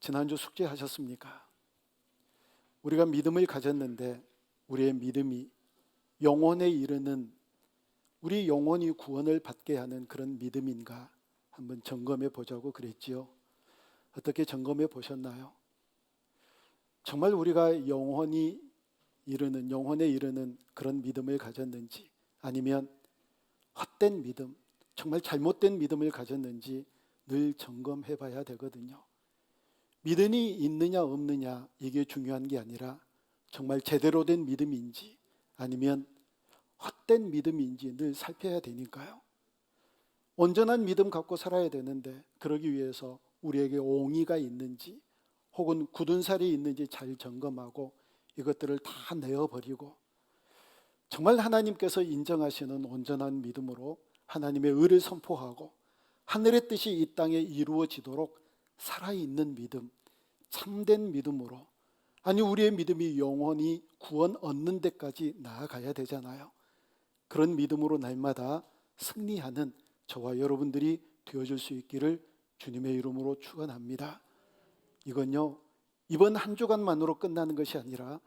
지난주 숙제하셨습니까? 우리가 믿음을 가졌는데 우리의 믿음이 영혼에 이르는, 우리 영혼이 구원을 받게 하는 그런 믿음인가 한번 점검해 보자고 그랬지요. 어떻게 점검해 보셨나요? 정말 우리가 영혼에 이르는 그런 믿음을 가졌는지, 아니면 헛된 믿음, 정말 잘못된 믿음을 가졌는지 늘 점검해 봐야 되거든요. 믿음이 있느냐 없느냐 이게 중요한 게 아니라 정말 제대로 된 믿음인지 아니면 헛된 믿음인지 늘 살펴야 되니까요. 온전한 믿음 갖고 살아야 되는데 그러기 위해서 우리에게 옹이가 있는지 혹은 굳은 살이 있는지 잘 점검하고 이것들을 다 내어버리고 정말 하나님께서 인정하시는 온전한 믿음으로 하나님의 의를 선포하고 하늘의 뜻이 이 땅에 이루어지도록 살아있는 믿음, 참된 믿음으로, 아니 우리의 믿음이 영원히 구원 얻는 데까지 나아가야 되잖아요. 그런 믿음으로 날마다 승리하는 저와 여러분들이 되어줄 수 있기를 주님의 이름으로 축원합니다. 이건요, 이번 한 주간만으로 끝나는 것이 아니라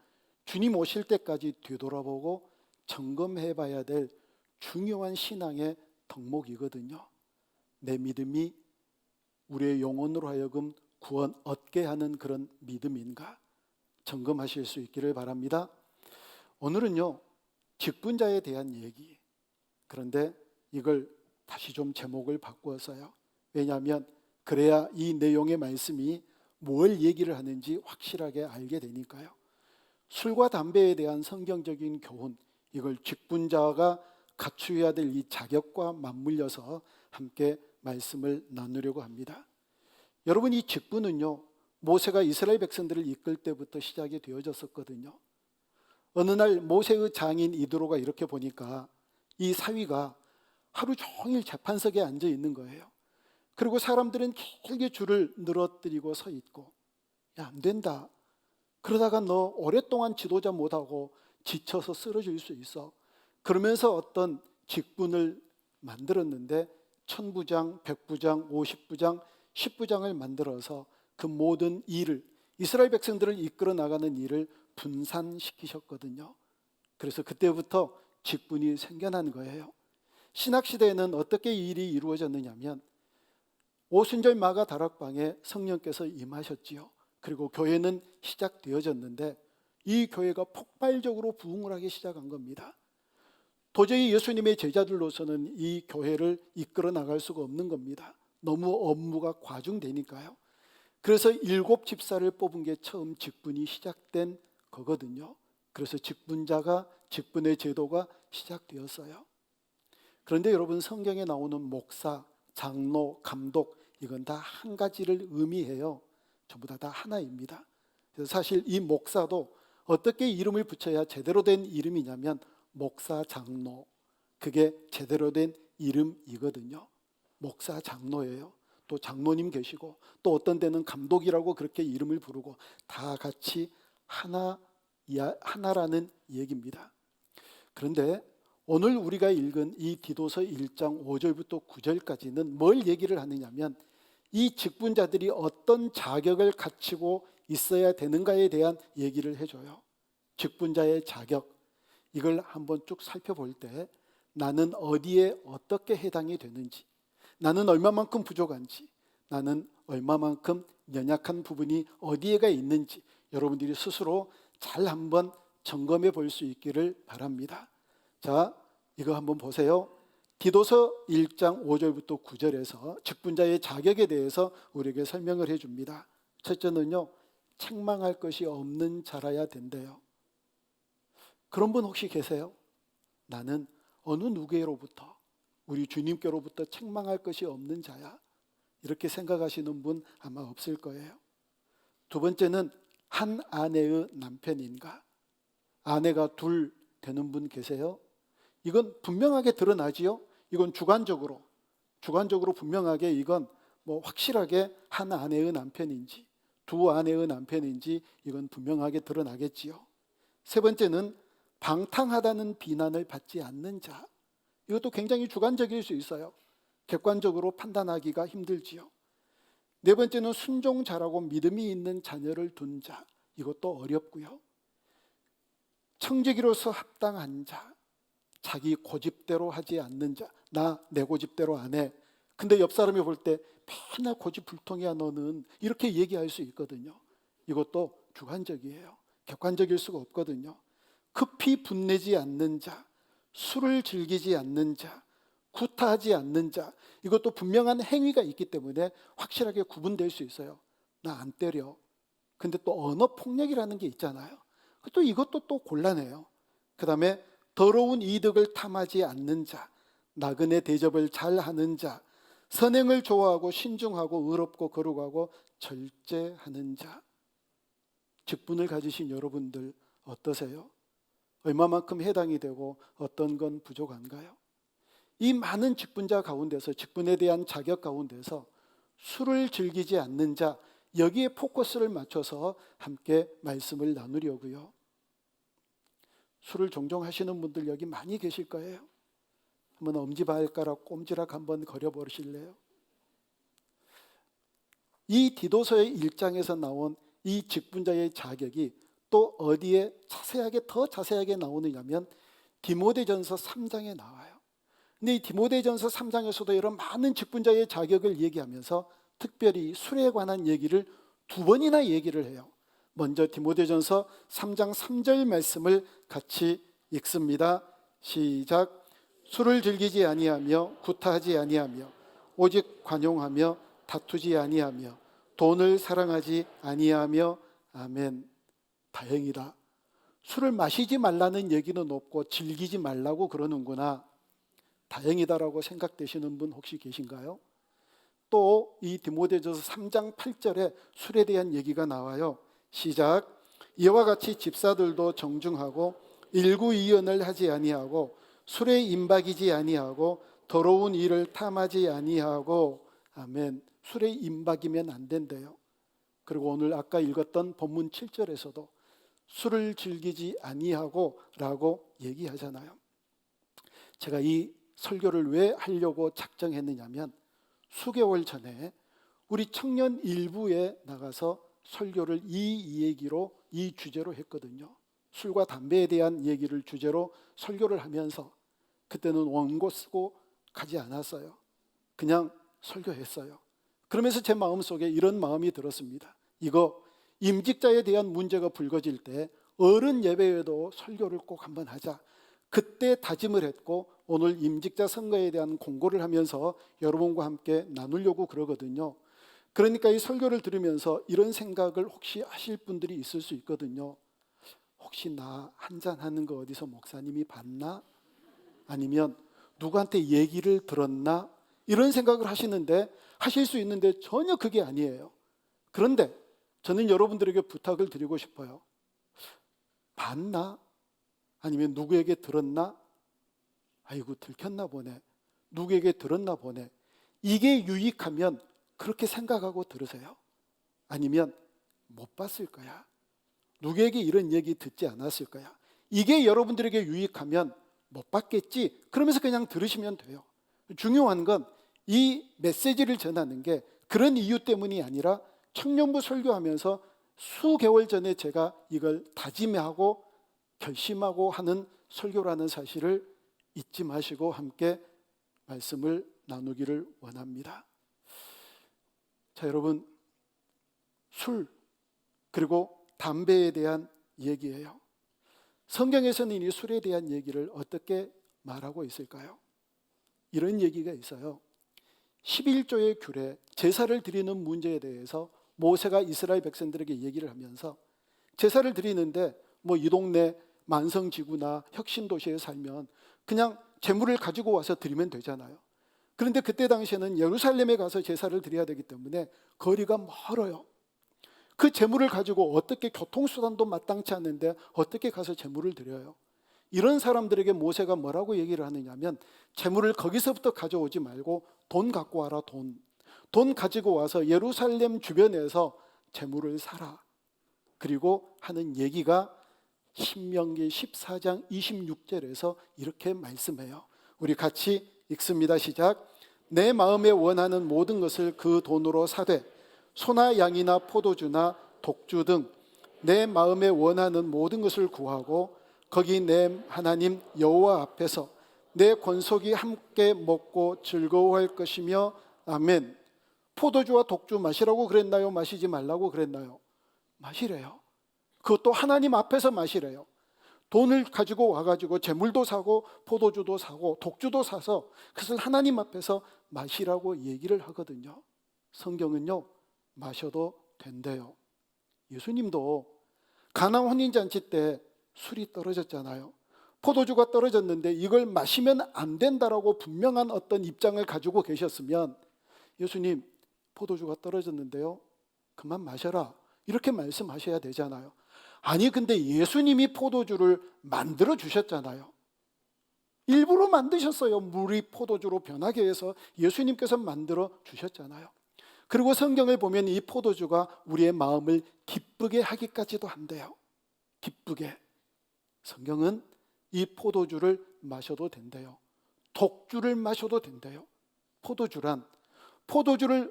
주님 오실 때까지 되돌아보고 점검해 봐야 될 중요한 신앙의 덕목이거든요. 내 믿음이 우리의 영혼으로 하여금 구원 얻게 하는 그런 믿음인가 점검하실 수 있기를 바랍니다. 오늘은요, 직분자에 대한 얘기, 그런데 이걸 다시 좀 제목을 바꾸어서요. 왜냐하면 그래야 이 내용의 말씀이 뭘 얘기를 하는지 확실하게 알게 되니까요. 술과 담배에 대한 성경적인 교훈, 이걸 직분자가 갖추어야 될 이 자격과 맞물려서 함께 말씀을 나누려고 합니다. 여러분, 이 직분은요, 모세가 이스라엘 백성들을 이끌 때부터 시작이 되어졌었거든요. 어느 날 모세의 장인 이드로가 이렇게 보니까 이 사위가 하루 종일 재판석에 앉아 있는 거예요. 그리고 사람들은 길게 줄을 늘어뜨리고 서 있고, 야, 안 된다. 그러다가 너 오랫동안 지도자 못하고 지쳐서 쓰러질 수 있어. 그러면서 어떤 직분을 만들었는데 1000부장, 100부장, 50부장, 10부장을 만들어서 그 모든 일을, 이스라엘 백성들을 이끌어 나가는 일을 분산시키셨거든요. 그래서 그때부터 직분이 생겨난 거예요. 신학시대에는 어떻게 이 일이 이루어졌느냐면 오순절 마가 다락방에 성령께서 임하셨지요. 그리고 교회는 시작되어졌는데 이 교회가 폭발적으로 부흥을 하기 시작한 겁니다. 도저히 예수님의 제자들로서는 이 교회를 이끌어 나갈 수가 없는 겁니다. 너무 업무가 과중되니까요. 그래서 7 집사를 뽑은 게 처음 직분이 시작된 거거든요. 그래서 직분의 제도가 시작되었어요. 그런데 여러분, 성경에 나오는 목사, 장로, 감독, 이건 다 한 가지를 의미해요. 전부 다 하나입니다. 그래서 사실 이 목사도 어떻게 이름을 붙여야 제대로 된 이름이냐면 목사, 장로, 그게 제대로 된 이름이거든요. 목사, 장로예요. 또 장로님 계시고 또 어떤 데는 감독이라고 그렇게 이름을 부르고 다 같이 하나라는 얘기입니다. 그런데 오늘 우리가 읽은 이 디도서 1장 5절부터 9절까지는 뭘 얘기를 하느냐면 이 직분자들이 어떤 자격을 갖추고 있어야 되는가에 대한 얘기를 해줘요. 직분자의 자격, 이걸 한번 쭉 살펴볼 때 나는 어디에 어떻게 해당이 되는지, 나는 얼마만큼 부족한지, 나는 얼마만큼 연약한 부분이 어디에가 있는지 여러분들이 스스로 잘 한번 점검해 볼 수 있기를 바랍니다. 자, 이거 한번 보세요. 디도서 1장 5절부터 9절에서 직분자의 자격에 대해서 우리에게 설명을 해줍니다. 첫째는요, 책망할 것이 없는 자라야 된대요. 그런 분 혹시 계세요? 나는 어느 누구로부터, 우리 주님께로부터 책망할 것이 없는 자야, 이렇게 생각하시는 분 아마 없을 거예요. 두 번째는 한 아내의 남편인가? 아내가 둘 되는 분 계세요? 이건 분명하게 드러나지요. 이건 주관적으로 분명하게 이건 확실하게 한 아내의 남편인지 두 아내의 남편인지 이건 분명하게 드러나겠지요. 세 번째는 방탕하다는 비난을 받지 않는 자. 이것도 굉장히 주관적일 수 있어요. 객관적으로 판단하기가 힘들지요. 네 번째는 순종 잘하고 믿음이 있는 자녀를 둔 자. 이것도 어렵고요. 청지기로서 합당한 자, 자기 고집대로 하지 않는 자. 나 내 고집대로 안 해. 근데 옆 사람이 볼 때 맨날 고집불통이야 너는, 이렇게 얘기할 수 있거든요. 이것도 주관적이에요. 객관적일 수가 없거든요. 급히 분내지 않는 자, 술을 즐기지 않는 자, 구타하지 않는 자. 이것도 분명한 행위가 있기 때문에 확실하게 구분될 수 있어요. 나 안 때려. 근데 또 언어 폭력이라는 게 있잖아요. 또 이것도 또 곤란해요. 그 다음에 더러운 이득을 탐하지 않는 자, 나그네 대접을 잘하는 자, 선행을 좋아하고 신중하고 의롭고 거룩하고 절제하는 자. 직분을 가지신 여러분들 어떠세요? 얼마만큼 해당이 되고 어떤 건 부족한가요? 이 많은 직분자 가운데서, 직분에 대한 자격 가운데서 술을 즐기지 않는 자, 여기에 포커스를 맞춰서 함께 말씀을 나누려고요. 술을 종종 하시는 분들 여기 많이 계실 거예요. 한번 엄지발가락 꼼지락 한번 거려보실래요? 이 디도서의 1장에서 나온 이 직분자의 자격이 또 어디에 더 자세하게 나오느냐면 디모데전서 3장에 나와요. 근데 이 디모데전서 3장에서도 이런 많은 직분자의 자격을 얘기하면서 특별히 술에 관한 얘기를 2번이나 얘기를 해요. 먼저 디모데전서 3장 3절 말씀을 같이 읽습니다. 시작. 술을 즐기지 아니하며 구타하지 아니하며 오직 관용하며 다투지 아니하며 돈을 사랑하지 아니하며. 아멘. 다행이다. 술을 마시지 말라는 얘기는 없고 즐기지 말라고 그러는구나. 다행이다라고 생각되시는 분 혹시 계신가요? 또 이 디모데전서 3장 8절에 술에 대한 얘기가 나와요. 시작. 이와 같이 집사들도 정중하고 일구이연을 하지 아니하고 술에 임박이지 아니하고 더러운 일을 탐하지 아니하고. 아멘. 술에 임박이면 안 된대요. 그리고 오늘 아까 읽었던 본문 7절에서도 술을 즐기지 아니하고 라고 얘기하잖아요. 제가 이 설교를 왜 하려고 작정했느냐면 수개월 전에 우리 청년 일부에 나가서 설교를 이 얘기로, 이 주제로 했거든요. 술과 담배에 대한 얘기를 주제로 설교를 하면서 그때는 원고 쓰고 가지 않았어요. 그냥 설교했어요. 그러면서 제 마음속에 이런 마음이 들었습니다. 이거 임직자에 대한 문제가 불거질 때 어른 예배에도 설교를 꼭 한번 하자. 그때 다짐을 했고 오늘 임직자 선거에 대한 공고를 하면서 여러분과 함께 나누려고 그러거든요. 그러니까 이 설교를 들으면서 이런 생각을 혹시 하실 분들이 있을 수 있거든요. 혹시 나 한잔하는 거 어디서 목사님이 봤나? 아니면 누구한테 얘기를 들었나? 이런 생각을 하실 수 있는데 전혀 그게 아니에요. 그런데 저는 여러분들에게 부탁을 드리고 싶어요. 봤나? 아니면 누구에게 들었나? 아이고 들켰나 보네. 누구에게 들었나 보네. 이게 유익하면 그렇게 생각하고 들으세요. 아니면 못 봤을 거야. 누구에게 이런 얘기 듣지 않았을 거야. 이게 여러분들에게 유익하면 못 봤겠지. 그러면서 그냥 들으시면 돼요. 중요한 건 이 메시지를 전하는 게 그런 이유 때문이 아니라 청년부 설교하면서 수개월 전에 제가 이걸 다짐하고 결심하고 하는 설교라는 사실을 잊지 마시고 함께 말씀을 나누기를 원합니다. 자, 여러분, 술 그리고 담배에 대한 얘기예요. 성경에서는 이 술에 대한 얘기를 어떻게 말하고 있을까요? 이런 얘기가 있어요. 11조의 규례, 제사를 드리는 문제에 대해서 모세가 이스라엘 백성들에게 얘기를 하면서 제사를 드리는데 이 동네 만성지구나 혁신도시에 살면 그냥 제물을 가지고 와서 드리면 되잖아요. 그런데 그때 당시에는 예루살렘에 가서 제사를 드려야 되기 때문에 거리가 멀어요. 그 제물을 가지고 어떻게, 교통수단도 마땅치 않는데 어떻게 가서 제물을 드려요? 이런 사람들에게 모세가 뭐라고 얘기를 하느냐면 제물을 거기서부터 가져오지 말고 돈 갖고 와라. 돈 가지고 와서 예루살렘 주변에서 제물을 사라. 그리고 하는 얘기가 신명기 14장 26절에서 이렇게 말씀해요. 우리 같이 읽습니다. 시작. 내 마음에 원하는 모든 것을 그 돈으로 사되 소나 양이나 포도주나 독주 등 내 마음에 원하는 모든 것을 구하고 거기 내 하나님 여호와 앞에서 내 권속이 함께 먹고 즐거워할 것이며 아멘. 포도주와 독주 마시라고 그랬나요? 마시지 말라고 그랬나요? 마시래요. 그것도 하나님 앞에서 마시래요. 돈을 가지고 와가지고 재물도 사고 포도주도 사고 독주도 사서 그것을 하나님 앞에서 마시라고 얘기를 하거든요. 성경은요, 마셔도 된대요. 예수님도 가나 혼인잔치 때 술이 떨어졌잖아요. 포도주가 떨어졌는데 이걸 마시면 안 된다라고 분명한 어떤 입장을 가지고 계셨으면 예수님, 포도주가 떨어졌는데요, 그만 마셔라, 이렇게 말씀하셔야 되잖아요. 아니, 근데 예수님이 포도주를 만들어 주셨잖아요. 일부러 만드셨어요. 물이 포도주로 변하게 해서 예수님께서 만들어 주셨잖아요. 그리고 성경을 보면 이 포도주가 우리의 마음을 기쁘게 하기까지도 한대요. 기쁘게. 성경은 이 포도주를 마셔도 된대요. 독주를 마셔도 된대요.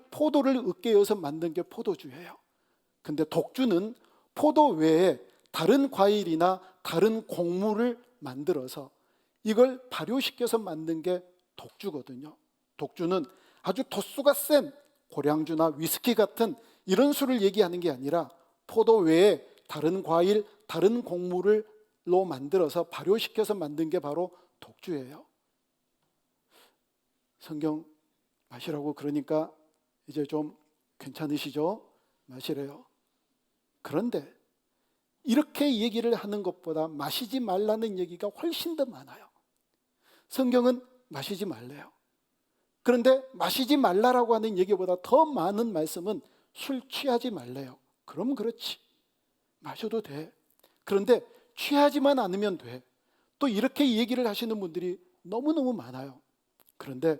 포도를 으깨어서 만든 게 포도주예요. 근데 독주는 포도 외에 다른 과일이나 다른 곡물을 만들어서 이걸 발효시켜서 만든 게 독주거든요. 독주는 아주 도수가 센 고량주나 위스키 같은 이런 술을 얘기하는 게 아니라 포도 외에 다른 과일, 다른 곡물로 만들어서 발효시켜서 만든 게 바로 독주예요. 성경 마시라고 그러니까 이제 좀 괜찮으시죠? 마시래요. 그런데 이렇게 얘기를 하는 것보다 마시지 말라는 얘기가 훨씬 더 많아요. 성경은 마시지 말래요. 그런데 마시지 말라라고 하는 얘기보다 더 많은 말씀은 술 취하지 말래요. 그럼 그렇지, 마셔도 돼. 그런데 취하지만 않으면 돼. 또 이렇게 얘기를 하시는 분들이 너무너무 많아요. 그런데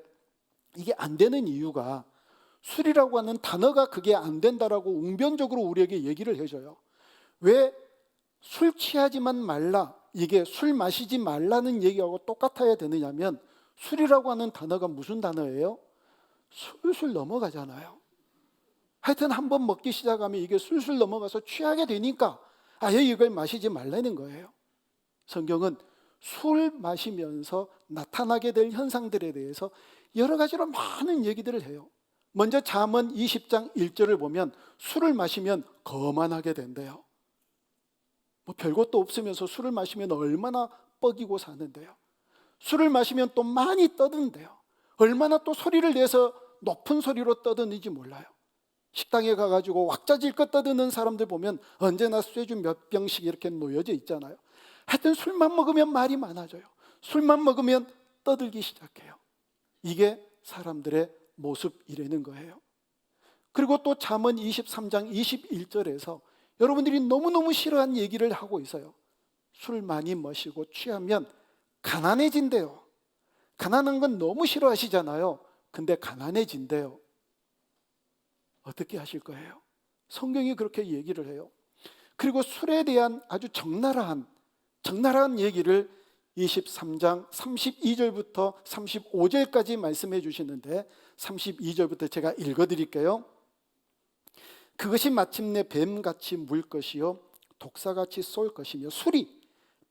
이게 안 되는 이유가 술이라고 하는 단어가 그게 안 된다라고 웅변적으로 우리에게 얘기를 해줘요. 왜 술 취하지만 말라, 이게 술 마시지 말라는 얘기하고 똑같아야 되느냐면 술이라고 하는 단어가 무슨 단어예요? 술술 넘어가잖아요. 하여튼 한번 먹기 시작하면 이게 술술 넘어가서 취하게 되니까 아예 이걸 마시지 말라는 거예요. 성경은 술 마시면서 나타나게 될 현상들에 대해서 여러 가지로 많은 얘기들을 해요. 먼저 잠언 20장 1절을 보면 술을 마시면 거만하게 된대요. 뭐 별것도 없으면서 술을 마시면 얼마나 뻐기고 사는데요. 술을 마시면 또 많이 떠든대요. 얼마나 또 소리를 내서 높은 소리로 떠드는지 몰라요. 식당에 가가지고 왁자질껏 떠드는 사람들 보면 언제나 쇠주 몇 병씩 이렇게 놓여져 있잖아요. 하여튼 술만 먹으면 말이 많아져요. 술만 먹으면 떠들기 시작해요. 이게 사람들의 모습이라는 거예요. 그리고 또 잠언 23장 21절에서 여러분들이 너무너무 싫어하는 얘기를 하고 있어요. 술 많이 마시고 취하면 가난해진대요. 가난한 건 너무 싫어하시잖아요. 근데 가난해진대요. 어떻게 하실 거예요? 성경이 그렇게 얘기를 해요. 그리고 술에 대한 아주 적나라한 얘기를 23장 32절부터 35절까지 말씀해 주시는데 32절부터 제가 읽어드릴게요. 그것이 마침내 뱀같이 물 것이요 독사같이 쏠 것이며, 술이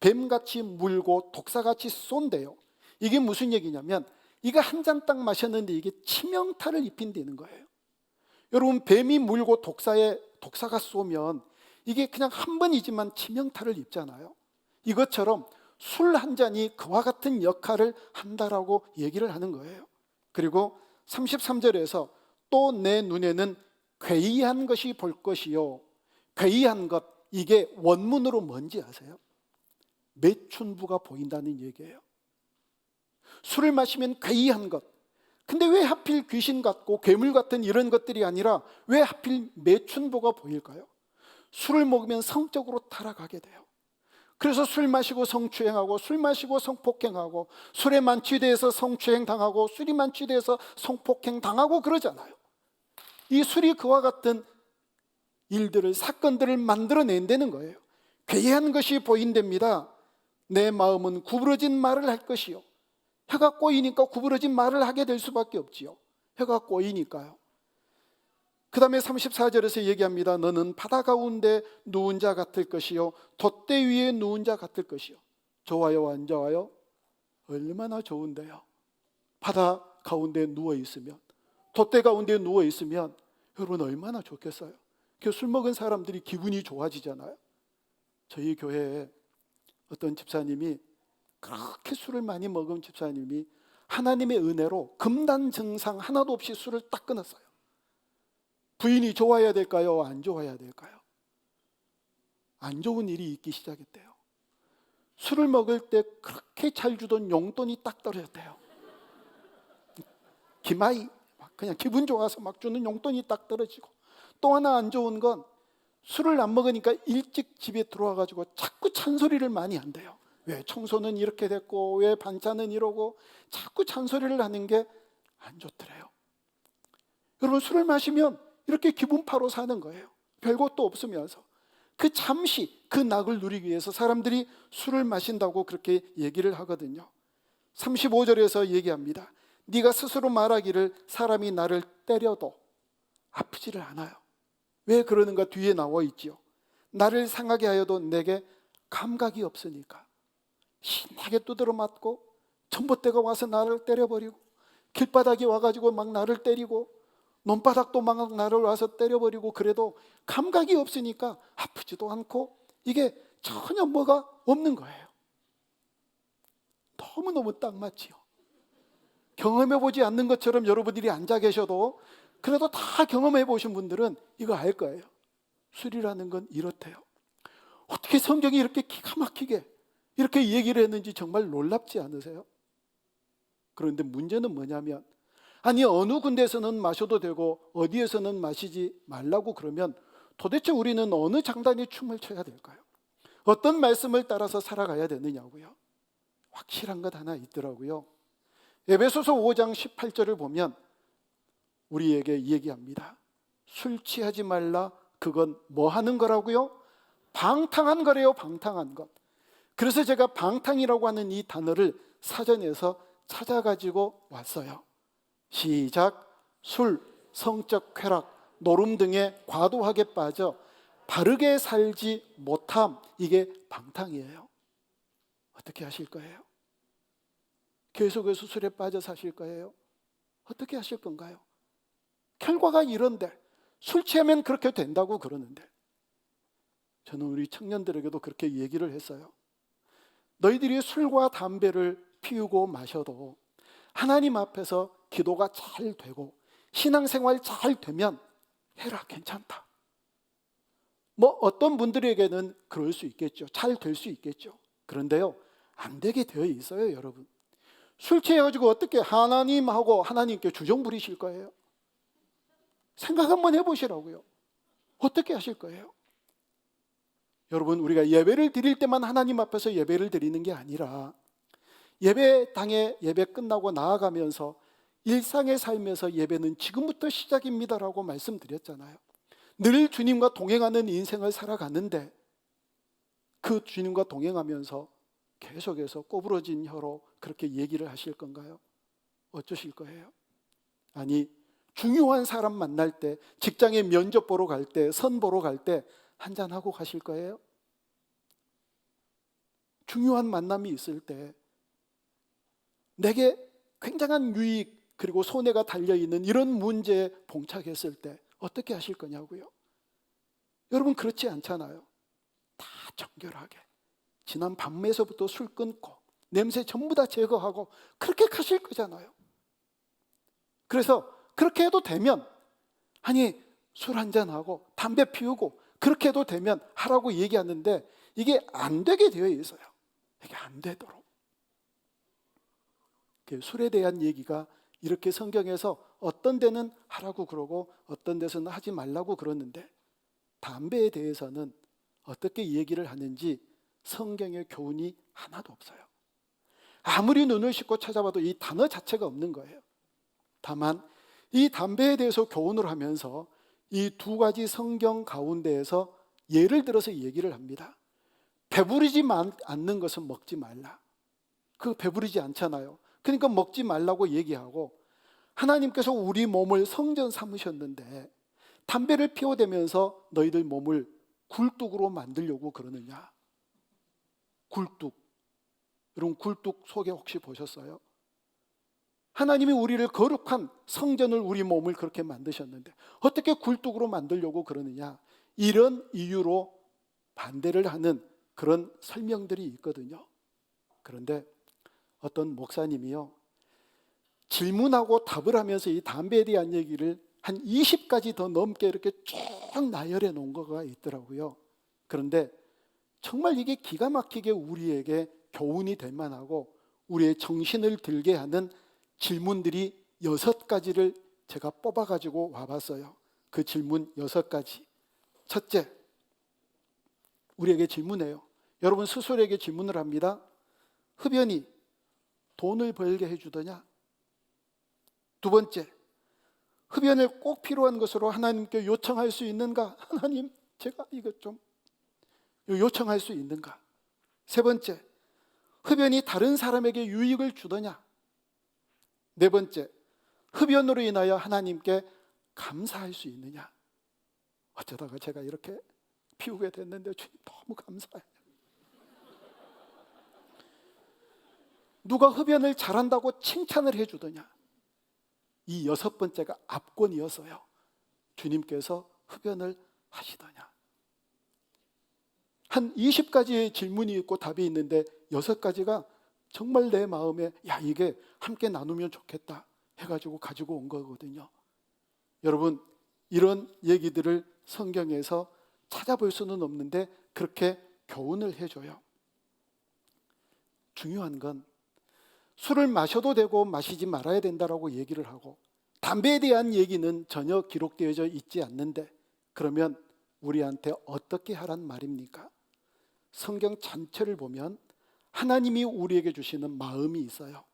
뱀같이 물고 독사같이 쏜대요. 이게 무슨 얘기냐면 이거 한 잔 딱 마셨는데 이게 치명타를 입힌다는 거예요. 여러분, 뱀이 물고 독사가 쏘면 이게 그냥 한 번이지만 치명타를 입잖아요. 이것처럼 술 한 잔이 그와 같은 역할을 한다라고 얘기를 하는 거예요. 그리고 33절에서 또 내 눈에는 괴이한 것이 볼 것이요. 괴이한 것, 이게 원문으로 뭔지 아세요? 매춘부가 보인다는 얘기예요. 술을 마시면 괴이한 것. 근데 왜 하필 귀신 같고 괴물 같은 이런 것들이 아니라 왜 하필 매춘부가 보일까요? 술을 먹으면 성적으로 타락하게 돼요. 그래서 술 마시고 성추행하고, 술 마시고 성폭행하고, 술에 만취돼서 성추행 당하고, 술이 만취돼서 성폭행 당하고 그러잖아요. 이 술이 그와 같은 일들을, 사건들을 만들어낸다는 거예요. 괴이한 것이 보인답니다. 내 마음은 구부러진 말을 할 것이요. 혀가 꼬이니까 구부러진 말을 하게 될 수밖에 없지요. 혀가 꼬이니까요. 그 다음에 34절에서 얘기합니다. 너는 바다 가운데 누운 자 같을 것이요 돛대 위에 누운 자 같을 것이요. 좋아요, 안 좋아요? 얼마나 좋은데요. 바다 가운데 누워 있으면, 돛대 가운데 누워 있으면 여러분 얼마나 좋겠어요. 그 술 먹은 사람들이 기분이 좋아지잖아요. 저희 교회에 어떤 집사님이, 그렇게 술을 많이 먹은 집사님이 하나님의 은혜로 금단 증상 하나도 없이 술을 딱 끊었어요. 부인이 좋아야 될까요? 안 좋아야 될까요? 안 좋은 일이 있기 시작했대요. 술을 먹을 때 그렇게 잘 주던 용돈이 딱 떨어졌대요. 기마이, 그냥 기분 좋아서 막 주는 용돈이 딱 떨어지고, 또 하나 안 좋은 건 술을 안 먹으니까 일찍 집에 들어와가지고 자꾸 잔소리를 많이 한대요. 왜 청소는 이렇게 됐고 왜 반찬은 이러고 자꾸 잔소리를 하는 게 안 좋더래요. 여러분, 술을 마시면 이렇게 기분파로 사는 거예요. 별것도 없으면서. 그 잠시 그 낙을 누리기 위해서 사람들이 술을 마신다고 그렇게 얘기를 하거든요. 35절에서 얘기합니다. 네가 스스로 말하기를 사람이 나를 때려도 아프지를 않아요. 왜 그러는가 뒤에 나와 있지요. 나를 상하게 하여도 내게 감각이 없으니까. 신나게 두드려 맞고 전봇대가 와서 나를 때려버리고 길바닥에 와가지고 막 나를 때리고 논바닥도 막 나를 와서 때려버리고 그래도 감각이 없으니까 아프지도 않고 이게 전혀 뭐가 없는 거예요. 너무너무 딱 맞지요. 경험해보지 않는 것처럼 여러분들이 앉아 계셔도 그래도 다 경험해 보신 분들은 이거 알 거예요. 술이라는 건 이렇대요. 어떻게 성경이 이렇게 기가 막히게 이렇게 얘기를 했는지 정말 놀랍지 않으세요? 그런데 문제는 뭐냐면, 아니 어느 군데에서는 마셔도 되고 어디에서는 마시지 말라고 그러면 도대체 우리는 어느 장단에 춤을 춰야 될까요? 어떤 말씀을 따라서 살아가야 되느냐고요? 확실한 것 하나 있더라고요. 에베소서 5장 18절을 보면 우리에게 얘기합니다. 술 취하지 말라. 그건 뭐 하는 거라고요? 방탕한 거래요. 방탕한 것. 그래서 제가 방탕이라고 하는 이 단어를 사전에서 찾아가지고 왔어요. 시작. 술, 성적 쾌락, 노름 등에 과도하게 빠져 바르게 살지 못함. 이게 방탕이에요. 어떻게 하실 거예요? 계속해서 술에 빠져 사실 거예요? 어떻게 하실 건가요? 결과가 이런데, 술 취하면 그렇게 된다고 그러는데, 저는 우리 청년들에게도 그렇게 얘기를 했어요. 너희들이 술과 담배를 피우고 마셔도 하나님 앞에서 기도가 잘 되고 신앙생활 잘 되면 해라, 괜찮다. 뭐 어떤 분들에게는 그럴 수 있겠죠. 잘 될 수 있겠죠. 그런데요, 안 되게 되어 있어요. 여러분, 술 취해가지고 어떻게 하나님하고 하나님께 주정 부리실 거예요? 생각 한번 해보시라고요. 어떻게 하실 거예요? 여러분, 우리가 예배를 드릴 때만 하나님 앞에서 예배를 드리는 게 아니라 예배당에 예배 끝나고 나아가면서 일상의 삶에서 예배는 지금부터 시작입니다라고 말씀드렸잖아요. 늘 주님과 동행하는 인생을 살아가는데 그 주님과 동행하면서 계속해서 꼬부러진 혀로 그렇게 얘기를 하실 건가요? 어쩌실 거예요? 아니, 중요한 사람 만날 때, 직장에 면접 보러 갈 때, 선 보러 갈 때 한잔하고 가실 거예요? 중요한 만남이 있을 때 내게 굉장한 유익 그리고 손해가 달려있는 이런 문제에 봉착했을 때 어떻게 하실 거냐고요? 여러분, 그렇지 않잖아요. 다 정결하게 지난 밤에서부터 술 끊고 냄새 전부 다 제거하고 그렇게 가실 거잖아요. 그래서 그렇게 해도 되면, 아니 술 한잔하고 담배 피우고 그렇게 해도 되면 하라고 얘기하는데 이게 안 되게 되어 있어요. 이게 안 되도록. 술에 대한 얘기가 이렇게 성경에서 어떤 데는 하라고 그러고 어떤 데서는 하지 말라고 그러는데 담배에 대해서는 어떻게 얘기를 하는지 성경의 교훈이 하나도 없어요. 아무리 눈을 씻고 찾아봐도 이 단어 자체가 없는 거예요. 다만 이 담배에 대해서 교훈을 하면서 이 두 가지 성경 가운데에서 예를 들어서 얘기를 합니다. 배부르지 않는 것은 먹지 말라. 그 배부르지 않잖아요. 그러니까 먹지 말라고 얘기하고, 하나님께서 우리 몸을 성전 삼으셨는데 담배를 피워대면서 너희들 몸을 굴뚝으로 만들려고 그러느냐? 굴뚝. 여러분, 굴뚝 속에 혹시 보셨어요? 하나님이 우리를 거룩한 성전을, 우리 몸을 그렇게 만드셨는데 어떻게 굴뚝으로 만들려고 그러느냐? 이런 이유로 반대를 하는 그런 설명들이 있거든요. 그런데 어떤 목사님이요, 질문하고 답을 하면서 이 담배에 대한 얘기를 한 20가지 더 넘게 이렇게 쭉 나열해 놓은 거가 있더라고요. 그런데 정말 이게 기가 막히게 우리에게 교훈이 될 만하고 우리의 정신을 들게 하는 질문들이 6가지를 제가 뽑아가지고 와봤어요. 그 질문 6가지. 첫째, 우리에게 질문해요. 여러분 스스로에게 질문을 합니다. 흡연이 돈을 벌게 해주더냐? 두 번째, 흡연을 꼭 필요한 것으로 하나님께 요청할 수 있는가? 하나님, 제가 이것 좀 요청할 수 있는가? 세 번째, 흡연이 다른 사람에게 유익을 주더냐? 네 번째, 흡연으로 인하여 하나님께 감사할 수 있느냐? 어쩌다가 제가 이렇게 피우게 됐는데 주님 너무 감사해요. 누가 흡연을 잘한다고 칭찬을 해주더냐? 이 6번째가 압권이었어요. 주님께서 흡연을 하시더냐? 한 20가지의 질문이 있고 답이 있는데 6가지가 정말 내 마음에 이게 함께 나누면 좋겠다 해가지고 가지고 온 거거든요. 여러분, 이런 얘기들을 성경에서 찾아볼 수는 없는데 그렇게 교훈을 해줘요. 중요한 건 술을 마셔도 되고 마시지 말아야 된다라고 얘기를 하고 담배에 대한 얘기는 전혀 기록되어져 있지 않는데 그러면 우리한테 어떻게 하란 말입니까? 성경 전체를 보면 하나님이 우리에게 주시는 마음이 있어요.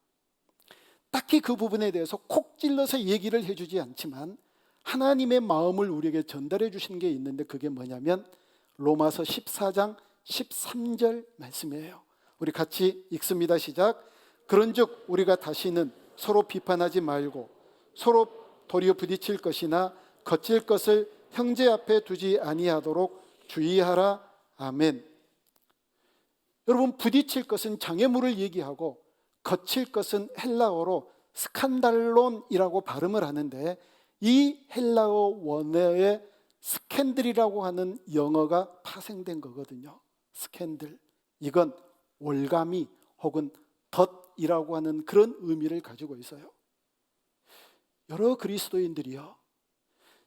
딱히 그 부분에 대해서 콕 찔러서 얘기를 해주지 않지만 하나님의 마음을 우리에게 전달해 주신 게 있는데 그게 뭐냐면 로마서 14장 13절 말씀이에요. 우리 같이 읽습니다. 시작. 그런즉 우리가 다시는 서로 비판하지 말고 서로 도리어 부딪힐 것이나 거칠 것을 형제 앞에 두지 아니하도록 주의하라. 아멘. 여러분, 부딪힐 것은 장애물을 얘기하고 거칠 것은 헬라어로 스칸달론이라고 발음을 하는데 이 헬라어 원어에 스캔들이라고 하는 영어가 파생된 거거든요. 스캔들. 이건 올가미 혹은 덫이라고 하는 그런 의미를 가지고 있어요. 여러 그리스도인들이요,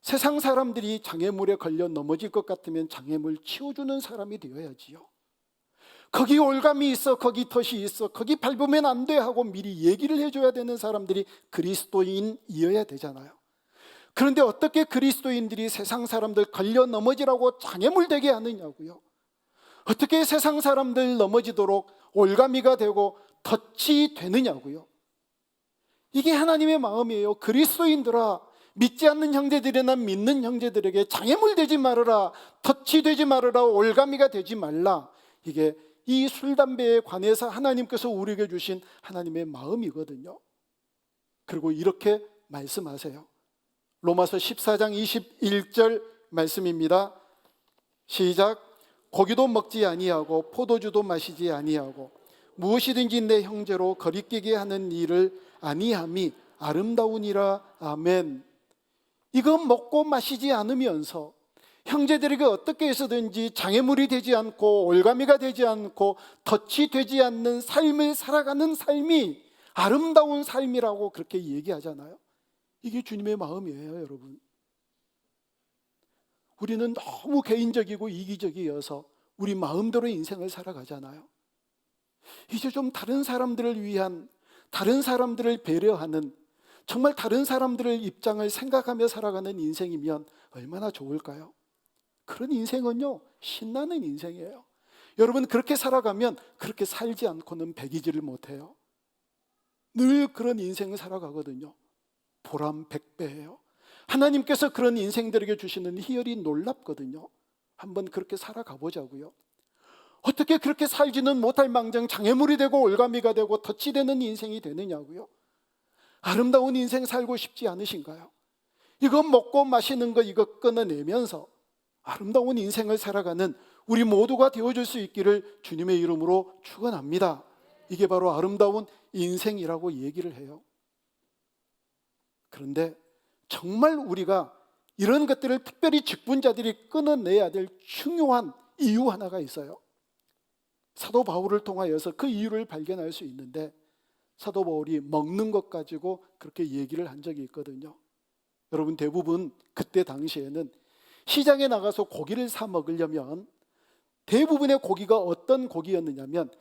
세상 사람들이 장애물에 걸려 넘어질 것 같으면 장애물 치워주는 사람이 되어야지요. 거기 올감이 있어, 거기 덫이 있어, 거기 밟으면 안 돼 하고 미리 얘기를 해줘야 되는 사람들이 그리스도인이어야 되잖아요. 그런데 어떻게 그리스도인들이 세상 사람들 걸려 넘어지라고 장애물 되게 하느냐고요. 어떻게 세상 사람들 넘어지도록 올가미가 되고 덫이 되느냐고요. 이게 하나님의 마음이에요. 그리스도인들아, 믿지 않는 형제들이나 믿는 형제들에게 장애물 되지 말아라, 덫이 되지 말아라, 올가미가 되지 말라. 이게 이 술, 담배에 관해서 하나님께서 우리에게 주신 하나님의 마음이거든요. 그리고 이렇게 말씀하세요. 로마서 14장 21절 말씀입니다. 시작. 고기도 먹지 아니하고 포도주도 마시지 아니하고 무엇이든지 내 형제로 거리끼게 하는 일을 아니함이 아름다우니라. 아멘. 이거 먹고 마시지 않으면서 형제들에게 어떻게 해서든지 장애물이 되지 않고 올가미가 되지 않고 덫이 되지 않는 삶을 살아가는 삶이 아름다운 삶이라고 그렇게 얘기하잖아요. 이게 주님의 마음이에요, 여러분. 우리는 너무 개인적이고 이기적이어서 우리 마음대로 인생을 살아가잖아요. 이제 좀 다른 사람들을 위한, 다른 사람들을 배려하는, 정말 다른 사람들의 입장을 생각하며 살아가는 인생이면 얼마나 좋을까요? 그런 인생은요, 신나는 인생이에요. 여러분, 그렇게 살아가면 그렇게 살지 않고는 배기지를 못해요. 늘 그런 인생을 살아가거든요. 보람 100배예요. 하나님께서 그런 인생들에게 주시는 희열이 놀랍거든요. 한번 그렇게 살아가 보자고요. 어떻게 그렇게 살지는 못할 망정 장애물이 되고 올가미가 되고 덫이 되는 인생이 되느냐고요. 아름다운 인생 살고 싶지 않으신가요? 이거 먹고 마시는 거 이거 끊어내면서 아름다운 인생을 살아가는 우리 모두가 되어줄 수 있기를 주님의 이름으로 축원합니다. 이게 바로 아름다운 인생이라고 얘기를 해요. 그런데 정말 우리가 이런 것들을 특별히 직분자들이 끊어내야 될 중요한 이유 하나가 있어요. 사도 바울을 통하여서 그 이유를 발견할 수 있는데, 사도 바울이 먹는 것 가지고 그렇게 얘기를 한 적이 있거든요. 여러분, 대부분 그때 당시에는 시장에 나가서 고기를 사 먹으려면 대부분의 고기가 어떤 고기였느냐면,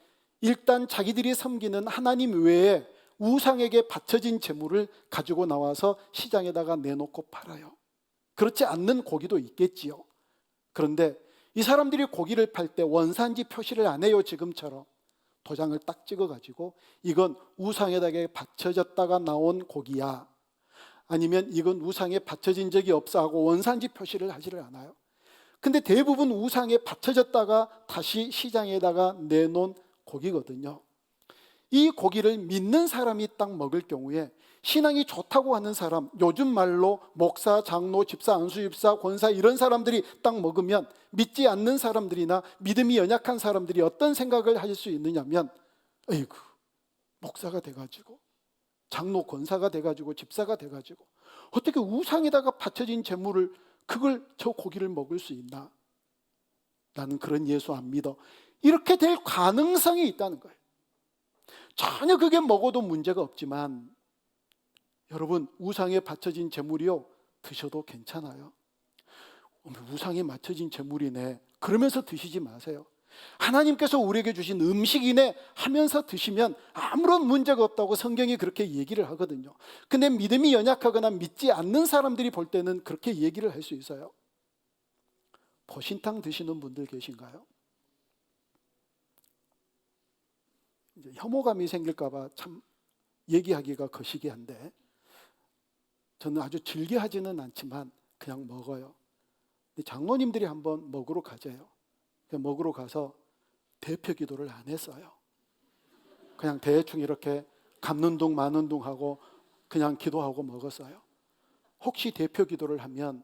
일단 자기들이 섬기는 하나님 외에 우상에게 바쳐진 재물을 가지고 나와서 시장에다가 내놓고 팔아요. 그렇지 않는 고기도 있겠지요. 그런데 이 사람들이 고기를 팔 때 원산지 표시를 안 해요. 지금처럼 도장을 딱 찍어가지고 이건 우상에다가 바쳐졌다가 나온 고기야, 아니면 이건 우상에 바쳐진 적이 없어 하고 원산지 표시를 하지를 않아요. 근데 대부분 우상에 바쳐졌다가 다시 시장에다가 내놓은 고기거든요. 이 고기를 믿는 사람이 딱 먹을 경우에 신앙이 좋다고 하는 사람, 요즘 말로 목사, 장로, 집사, 안수집사, 권사 이런 사람들이 딱 먹으면 믿지 않는 사람들이나 믿음이 연약한 사람들이 어떤 생각을 하실 수 있느냐면, 에이구, 목사가 돼가지고 장로, 권사가 돼가지고 집사가 돼가지고 어떻게 우상에다가 바쳐진 재물을 그걸 저 고기를 먹을 수 있나? 나는 그런 예수 안 믿어. 이렇게 될 가능성이 있다는 거예요. 전혀 그게 먹어도 문제가 없지만 여러분, 우상에 바쳐진 재물이요, 드셔도 괜찮아요. 우상에 맞춰진 재물이네 그러면서 드시지 마세요. 하나님께서 우리에게 주신 음식이네 하면서 드시면 아무런 문제가 없다고 성경이 그렇게 얘기를 하거든요. 근데 믿음이 연약하거나 믿지 않는 사람들이 볼 때는 그렇게 얘기를 할 수 있어요. 보신탕 드시는 분들 계신가요? 이제 혐오감이 생길까 봐 참 얘기하기가 거시기한데, 저는 아주 즐겨하지는 않지만 그냥 먹어요. 장로님들이 한번 먹으러 가재요. 먹으러 가서 대표 기도를 안 했어요. 그냥 대충 이렇게 감는 둥 마는 둥 하고 그냥 기도하고 먹었어요. 혹시 대표 기도를 하면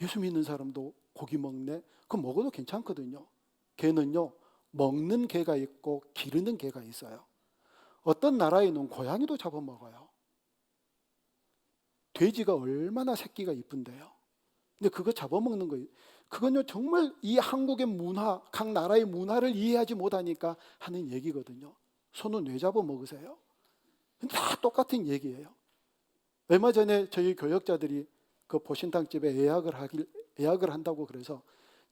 예수 믿는 사람도 고기 먹네? 그럼 먹어도 괜찮거든요. 개는요, 먹는 개가 있고 기르는 개가 있어요. 어떤 나라에는 고양이도 잡아먹어요. 돼지가 얼마나 새끼가 이쁜데요. 근데 그거 잡아먹는 거예요. 그건요, 정말 이 한국의 문화, 각 나라의 문화를 이해하지 못하니까 하는 얘기거든요. 소는 왜 잡아먹으세요? 다 똑같은 얘기예요. 얼마 전에 저희 교역자들이 그 보신탕집에 예약을 한다고 그래서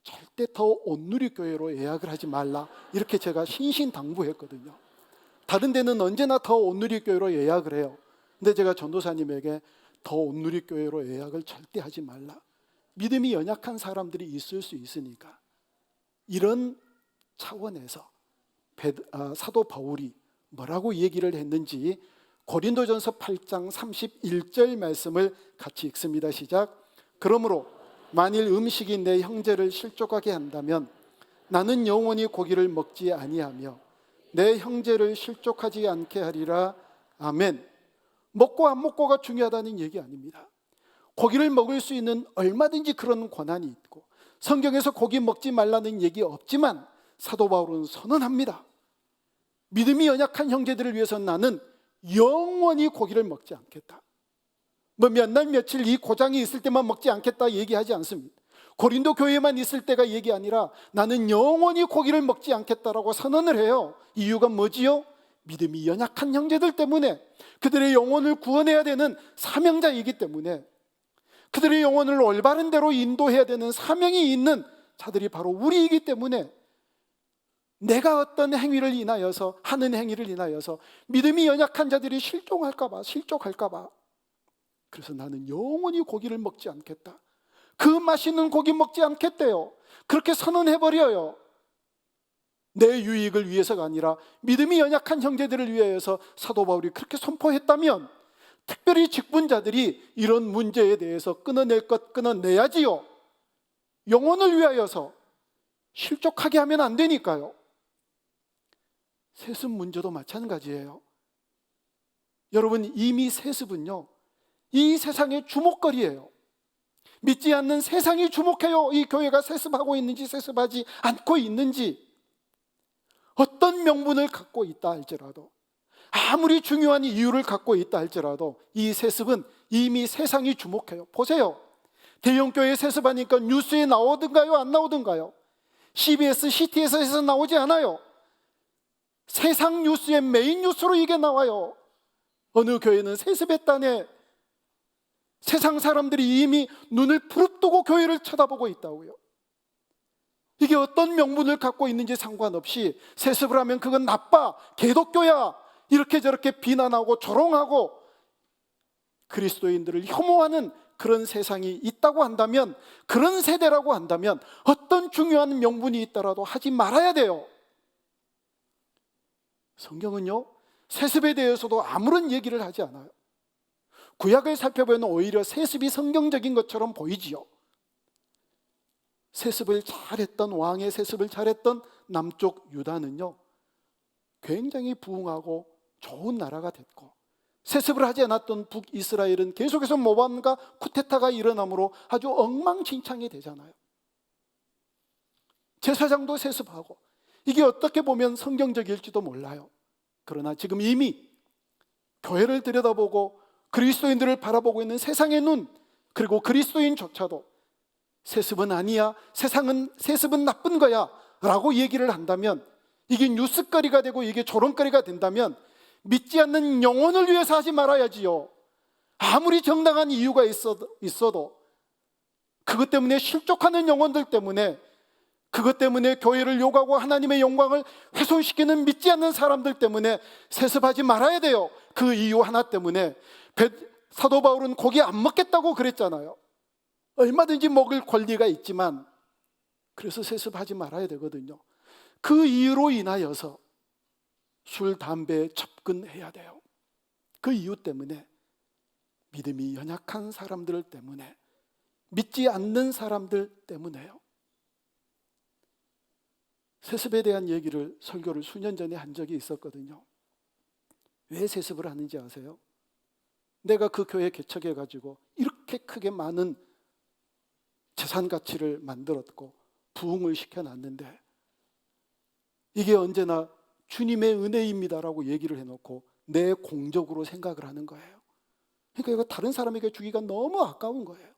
절대 더 온누리교회로 예약을 하지 말라 이렇게 제가 신신당부했거든요. 다른 데는 언제나 더 온누리교회로 예약을 해요. 근데 제가 전도사님에게 더 온누리교회로 예약을 절대 하지 말라. 믿음이 연약한 사람들이 있을 수 있으니까. 이런 차원에서 사도 바울이 뭐라고 얘기를 했는지 고린도전서 8장 31절 말씀을 같이 읽습니다. 시작. 그러므로 만일 음식이 내 형제를 실족하게 한다면 나는 영원히 고기를 먹지 아니하며 내 형제를 실족하지 않게 하리라. 아멘. 먹고 안 먹고가 중요하다는 얘기 아닙니다. 고기를 먹을 수 있는 얼마든지 그런 권한이 있고 성경에서 고기 먹지 말라는 얘기 없지만 사도 바울은 선언합니다. 믿음이 연약한 형제들을 위해서 나는 영원히 고기를 먹지 않겠다. 뭐 몇 날 며칠 이 고장이 있을 때만 먹지 않겠다 얘기하지 않습니다. 고린도 교회만 있을 때가 얘기 아니라 나는 영원히 고기를 먹지 않겠다라고 선언을 해요. 이유가 뭐지요? 믿음이 연약한 형제들 때문에, 그들의 영혼을 구원해야 되는 사명자이기 때문에, 그들의 영혼을 올바른 대로 인도해야 되는 사명이 있는 자들이 바로 우리이기 때문에, 내가 어떤 행위를 인하여서 하는 행위를 인하여서 믿음이 연약한 자들이 실족할까 봐 그래서 나는 영원히 고기를 먹지 않겠다. 그 맛있는 고기 먹지 않겠대요. 그렇게 선언해버려요. 내 유익을 위해서가 아니라 믿음이 연약한 형제들을 위하여서 사도 바울이 그렇게 선포했다면 특별히 직분자들이 이런 문제에 대해서 끊어낼 것 끊어내야지요. 영혼을 위하여서 실족하게 하면 안 되니까요. 세습 문제도 마찬가지예요. 여러분, 이미 세습은요, 이 세상의 주목거리예요. 믿지 않는 세상이 주목해요. 이 교회가 세습하고 있는지 세습하지 않고 있는지. 어떤 명분을 갖고 있다 할지라도, 아무리 중요한 이유를 갖고 있다 할지라도 이 세습은 이미 세상이 주목해요. 보세요. 대형교회 세습하니까 뉴스에 나오든가요? 안 나오든가요? CBS, CTS에서 나오지 않아요. 세상 뉴스의 메인 뉴스로 이게 나와요. 어느 교회는 세습했다네. 세상 사람들이 이미 눈을 부릅뜨고 교회를 쳐다보고 있다고요. 이게 어떤 명분을 갖고 있는지 상관없이 세습을 하면 그건 나빠, 개독교야, 이렇게 저렇게 비난하고 조롱하고 그리스도인들을 혐오하는 그런 세상이 있다고 한다면, 그런 세대라고 한다면 어떤 중요한 명분이 있더라도 하지 말아야 돼요. 성경은요, 세습에 대해서도 아무런 얘기를 하지 않아요. 구약을 살펴보면 오히려 세습이 성경적인 것처럼 보이지요. 세습을 잘했던, 왕의 세습을 잘했던 남쪽 유다는요, 굉장히 부흥하고 좋은 나라가 됐고, 세습을 하지 않았던 북이스라엘은 계속해서 모반과 쿠데타가 일어나므로 아주 엉망진창이 되잖아요. 제사장도 세습하고, 이게 어떻게 보면 성경적일지도 몰라요. 그러나 지금 이미 교회를 들여다보고 그리스도인들을 바라보고 있는 세상의 눈, 그리고 그리스도인조차도 세습은 아니야, 세습은 나쁜 거야 라고 얘기를 한다면, 이게 뉴스거리가 되고 이게 조롱거리가 된다면 믿지 않는 영혼을 위해서 하지 말아야지요. 아무리 정당한 이유가 있어도 그것 때문에 실족하는 영혼들 때문에, 그것 때문에 교회를 욕하고 하나님의 영광을 훼손시키는 믿지 않는 사람들 때문에 세습하지 말아야 돼요. 그 이유 하나 때문에 사도 바울은 고기 안 먹겠다고 그랬잖아요. 얼마든지 먹을 권리가 있지만, 그래서 세습하지 말아야 되거든요. 그 이유로 인하여서 술, 담배에 접근해야 돼요. 그 이유 때문에, 믿음이 연약한 사람들 때문에, 믿지 않는 사람들 때문에요. 세습에 대한 얘기를, 설교를 수년 전에 한 적이 있었거든요. 왜 세습을 하는지 아세요? 내가 그 교회 개척해가지고 이렇게 크게 많은 재산 가치를 만들었고 부흥을 시켜놨는데, 이게 언제나 주님의 은혜입니다라고 얘기를 해놓고 내 공적으로 생각을 하는 거예요. 그러니까 이거 다른 사람에게 주기가 너무 아까운 거예요.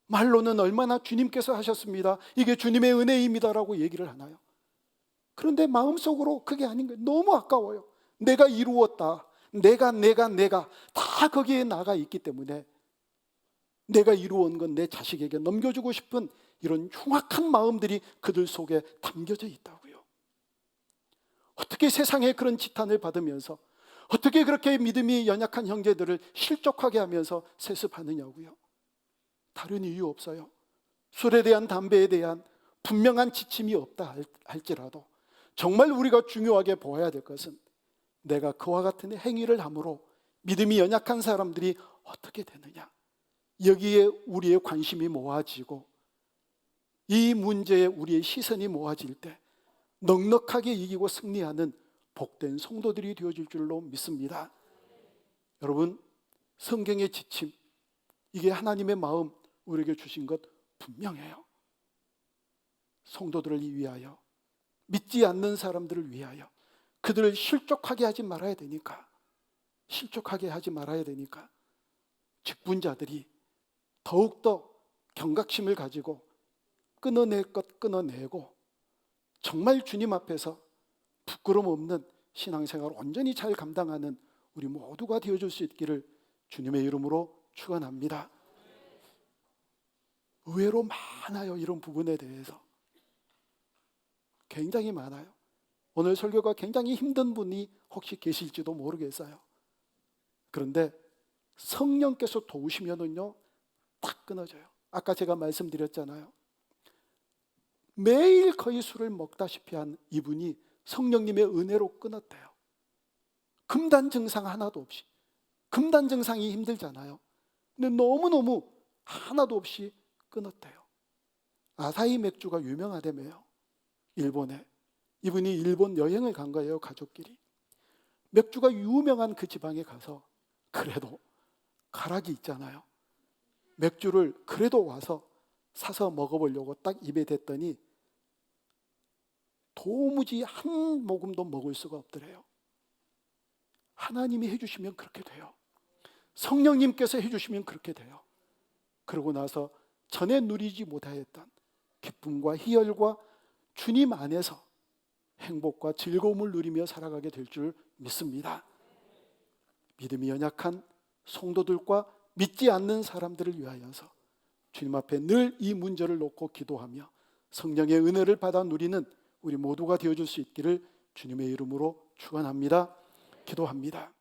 말로는 얼마나 주님께서 하셨습니다, 이게 주님의 은혜입니다라고 얘기를 하나요? 그런데 마음속으로 그게 아닌 거예요. 너무 아까워요. 내가 이루었다, 내가 다 거기에 나가 있기 때문에 내가 이루어온 건 내 자식에게 넘겨주고 싶은 이런 흉악한 마음들이 그들 속에 담겨져 있다고요. 어떻게 세상에 그런 지탄을 받으면서, 어떻게 그렇게 믿음이 연약한 형제들을 실족하게 하면서 세습하느냐고요. 다른 이유 없어요. 술에 대한, 담배에 대한 분명한 지침이 없다 할지라도 정말 우리가 중요하게 보아야 될 것은, 내가 그와 같은 행위를 함으로 믿음이 연약한 사람들이 어떻게 되느냐, 여기에 우리의 관심이 모아지고 이 문제에 우리의 시선이 모아질 때 넉넉하게 이기고 승리하는 복된 성도들이 되어질 줄로 믿습니다. 여러분, 성경의 지침, 이게 하나님의 마음 우리에게 주신 것 분명해요. 성도들을 위하여, 믿지 않는 사람들을 위하여, 그들을 실족하게 하지 말아야 되니까, 직분자들이 더욱더 경각심을 가지고 끊어낼 것 끊어내고 정말 주님 앞에서 부끄럼 없는 신앙생활을 온전히 잘 감당하는 우리 모두가 되어줄 수 있기를 주님의 이름으로 축원합니다. 의외로 많아요. 이런 부분에 대해서 굉장히 많아요. 오늘 설교가 굉장히 힘든 분이 혹시 계실지도 모르겠어요. 그런데 성령께서 도우시면은요, 딱 끊어져요. 아까 제가 말씀드렸잖아요. 매일 거의 술을 먹다시피 한 이분이 성령님의 은혜로 끊었대요. 금단 증상 하나도 없이. 금단 증상이 힘들잖아요. 근데 너무너무 하나도 없이 끊었대요. 아사히 맥주가 유명하다며요. 일본에. 이분이 일본 여행을 간 거예요, 가족끼리. 맥주가 유명한 그 지방에 가서 그래도 가락이 있잖아요. 맥주를 그래도 와서 사서 먹어보려고 딱 입에 댔더니 도무지 한 모금도 먹을 수가 없더래요. 하나님이 해주시면 그렇게 돼요. 성령님께서 해주시면 그렇게 돼요. 그러고 나서 전에 누리지 못하였던 기쁨과 희열과 주님 안에서 행복과 즐거움을 누리며 살아가게 될 줄 믿습니다. 믿음이 연약한 성도들과 믿지 않는 사람들을 위하여서 주님 앞에 늘 이 문제를 놓고 기도하며 성령의 은혜를 받아 누리는 우리 모두가 되어줄 수 있기를 주님의 이름으로 축원합니다. 기도합니다.